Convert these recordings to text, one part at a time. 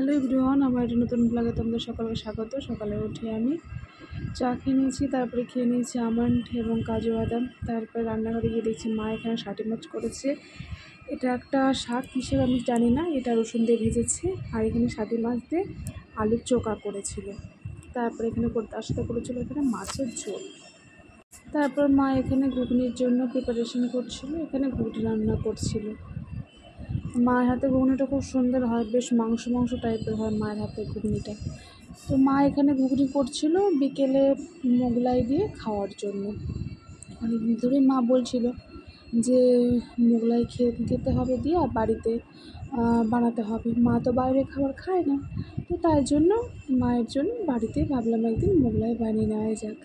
Hello everyone, আমার একটা নতুন ব্লগে তোমাদের সকলকে স্বাগত। সকালে উঠে আমি চা খেয়ে নিয়েছি, তারপরে খেয়ে নিয়েছি আমন্ড এবং কাজু বাদাম। তারপরে রান্নাঘরে গিয়ে দেখছি মা এখানে ষাটি মাছ করেছে। এটা একটা শাক হিসেবে আমি জানি না, এটা রসুন দিয়ে ভেজেছে। আর এখানে ষাটি মাছ দিয়ে আলুর চোখা করেছিল। তারপরে এখানে তার সাথে করেছিল এখানে মাছের ঝোল। তারপর মা এখানে ঘুগনির জন্য প্রিপারেশন করছিল, এখানে ঘুগনি রান্না করছিল। মায়ের হাতে ঘুগনিটা খুব সুন্দর হয়, বেশ মাংস মাংস টাইপের হয় মায়ের হাতে ঘুগনিটা। তো মা এখানে ঘুগনি করছিল বিকেলে মোগলাই দিয়ে খাওয়ার জন্য। অনেকদিন ধরেই মা বলছিল যে মোগলাই খেতে হবে দিয়ে আর বাড়িতে বানাতে হবে। মা তো বাইরে খাবার খায় না, তো তাই জন্য মায়ের জন্য বাড়িতেই ভাবলাম একদিন মোগলাই বানিয়ে নেওয়া যাক।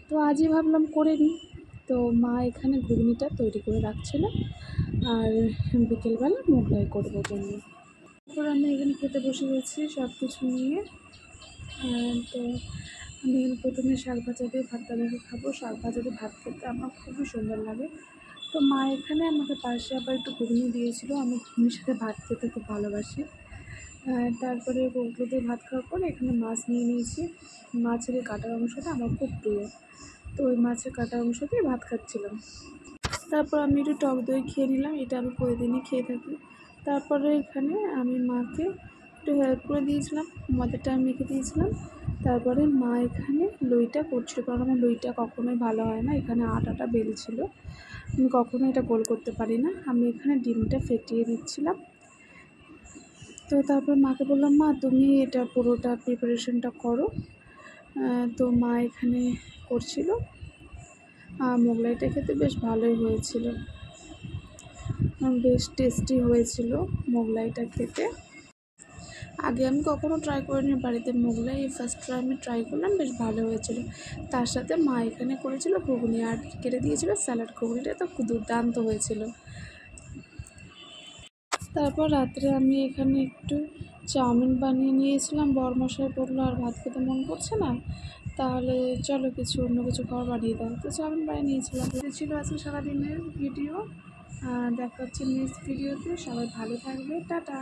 তো আজই ভাবলাম করে নিই। তো মা এখানে ঘুগনিটা তৈরি করে রাখছিল আর বিকেলবেলা মোগলাই করবো জন্য। তারপর আমি এখানে খেতে বসে গেছি সব কিছু নিয়ে। তো আমি এখানে প্রথমে শাক ভাজা দিয়ে ভাতটা মেখে খাবো। শাক ভাজা দিয়ে ভাত খেতে আমার খুবই সুন্দর লাগে। তো মা এখানে আমাকে পাশে আবার একটু ঘুগনি দিয়েছিল, আমি ঘুগনির সাথে ভাত খেতে খুব ভালোবাসি। তারপরে ওগুলো দিয়ে ভাত খাওয়ার পরে এখানে মাছ নিয়ে নিয়েছি। মাছের এই কাটার অংশটা আমার খুব প্রিয়, তো ওই মাছের কাটার অংশ দিয়ে ভাত খাচ্ছিলাম। তারপর আমি একটু টক দই খেয়ে নিলাম, এটা আমি প্রতিদিনই খেয়ে থাকি। তারপরে এখানে আমি মাকে একটু হেল্প করে দিয়েছিলাম, ময়দাটা আমি মেখে দিয়েছিলাম। তারপরে মা এখানে লইটা করছিল, কারণ আমার লইটা কখনোই ভালো হয় না। এখানে আটাটা বেলছিল, আমি কখনোই এটা গোল করতে পারি না। আমি এখানে ডিমটা ফেটিয়ে দিচ্ছিলাম। তো তারপর মাকে বললাম, মা তুমি এটা পুরোটা প্রিপারেশনটা করো। তো মা এখানে করছিল। মোগলাইটা খেতে বেশ ভালোই হয়েছিল, বেশ টেস্টি হয়েছিল মোগলাইটা খেতে। আগে আমি কখনো ট্রাই করিনি বাড়িতে মোগলাই, ফার্স্ট টাইম আমি ট্রাই করলাম, বেশ ভালো হয়েছিল। তার সাথে মা এখানে করেছিল ঘুগনি আর কেটে দিয়েছিল স্যালাড। ঘুগনিটা তো দুর্দান্ত হয়েছিল। তারপর রাত্রে আমি এখানে একটু চাউমিন বানিয়ে নিয়েছিলাম। বরমশাই বললো আর ভাত খেতে মন করছে না, তাহলে চলো অন্য কিছু খাবার বানিয়ে দাও। তো চাউমিন বানিয়ে নিয়েছিলাম। এটা ছিল আজকে সারাদিনের ভিডিও। দেখা হচ্ছে নেক্সট ভিডিওতে। সবাই ভালো থাকবে, টাটা।